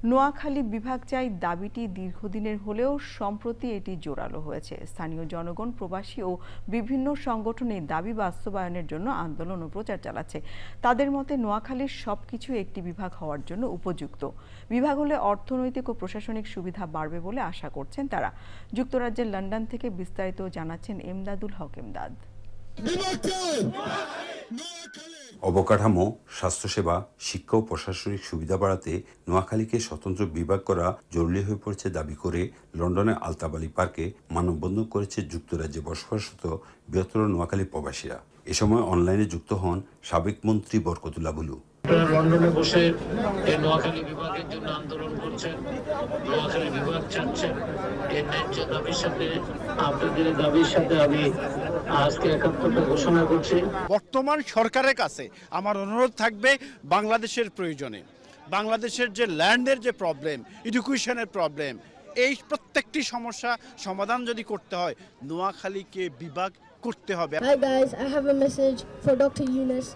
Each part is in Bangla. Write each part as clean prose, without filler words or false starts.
নোয়াখালী বিভাগ চাই দাবিটি দীর্ঘদিনের হলেও সম্প্রতি এটি জোরালো হয়েছে। স্থানীয় জনগণ, প্রবাসী ও বিভিন্ন সংগঠন এই দাবি বাস্তবায়নের জন্য আন্দোলন ও প্রচার চালাচ্ছে। তাদের মতে নোয়াখালীর সবকিছু একটি বিভাগ হওয়ার জন্য উপযুক্ত। বিভাগ হলে অর্থনৈতিক ও প্রশাসনিক সুবিধা বাড়বে বলে আশা করছেন তারা। যুক্তরাজ্যের লন্ডন থেকে বিস্তারিত জানাচ্ছেন এমদাদুল হক এমদাদ। অবকাঠামো, স্বাস্থ্যসেবা, শিক্ষা ও প্রশাসনিক সুবিধা বাড়াতে নোয়াখালীকে স্বতন্ত্র বিভাগ করা জরুরি হয়ে পড়েছে দাবি করে লন্ডনের আলতাবালি পার্কে মানববন্ধন করেছে যুক্তরাজ্যে বসবাসরত বৃহত্তর নোয়াখালী প্রবাসীরা। এ সময় অনলাইনে যুক্ত হন সাবেক মন্ত্রী বরকতুল্লাহ বুলু। লন্ডনে বসে এই নোয়াখালী বিভাগের জন্য আন্দোলন করছেন, নোয়াখালী বিভাগ চাচ্ছেন। এই ন্যায্য দাবির সাথে আপনাদের দাবির সাথে আমি আজকে একাত্মতা ঘোষণা করছি। বর্তমান সরকারের কাছে আমার অনুরোধ থাকবে, বাংলাদেশের প্রয়োজনে, বাংলাদেশের যে ল্যান্ডের যে প্রবলেম, এডুকেশনের প্রবলেম, এই প্রত্যেকটি সমস্যা সমাধান যদি করতে হয়, নোয়াখালীকে বিভাগ করতে হবে। Hi guys, I have a message for Dr. Yunus.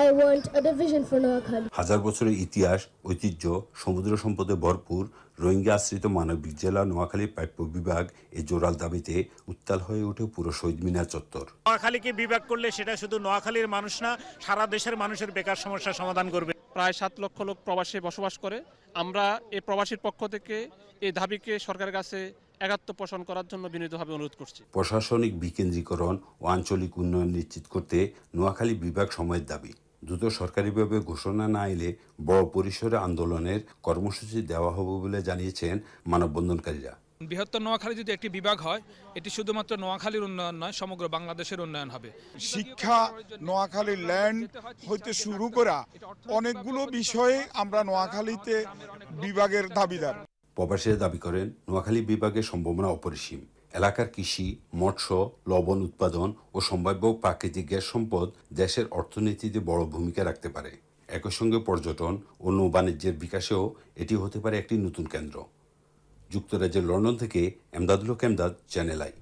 I want a division for Noakhali. হাজার বছরের ইতিহাস, ঐতিহ্য, সমুদ্র সম্পদে ভরপুর রোহিঙ্গা আশ্রিত মানবিক জেলা নোয়াখালীর প্রাপ্য বিভাগ এই জোরাল দাবিতে উত্তাল হয়ে ওঠে পুরো শহীদ মিনার চত্বর। নোয়াখালীকে বিভাগ করলে সেটা শুধু নোয়াখালীর মানুষ না, সারা দেশের মানুষের বেকার সমস্যার সমাধান করবে। প্রায় 7 লক্ষ লোক প্রবাসে বসবাস করে। আমরা এই প্রবাসীর পক্ষ থেকে এই দাবিকে সরকারের কাছে একাত্ম পোষণ করার জন্য বিনীতভাবে অনুরোধ করছি। প্রশাসনিক বিকেন্দ্রীকরণ ও আঞ্চলিক উন্নয়ন নিশ্চিত করতে নোয়াখালী বিভাগ সময়ের দাবি। দ্রুত সরকারিভাবে ঘোষণা না এলে বড় পরিসরে আন্দোলনের কর্মসূচি দেওয়া হবে বলে জানিয়েছেন মানববন্ধনকারীরা। বৃহত্তর নোয়াখালী যদি একটি বিভাগ হয়, এটি শুধুমাত্র নোয়াখালীর উন্নয়ন নয়, সমগ্র বাংলাদেশের উন্নয়ন হবে। শিক্ষা, নোয়াখালীর ল্যান্ড হইতে শুরু করা অনেকগুলো বিষয়ে আমরা নোয়াখালীতে বিভাগের দাবিদার। প্রবাসীরা দাবি করেন নোয়াখালী বিভাগের সম্ভাবনা অপরিসীম। এলাকার কৃষি, মৎস্য, লবণ উৎপাদন ও সম্ভাব্য প্রাকৃতিক গ্যাস সম্পদ দেশের অর্থনীতিতে বড় ভূমিকা রাখতে পারে। একই সঙ্গে পর্যটন ও নৌ-বাণিজ্যের বিকাশেও এটি হতে পারে একটি নতুন কেন্দ্র। যুক্তরাজ্যের লন্ডন থেকে এমদাদুল হক এমদাদ, চ্যানেল আই।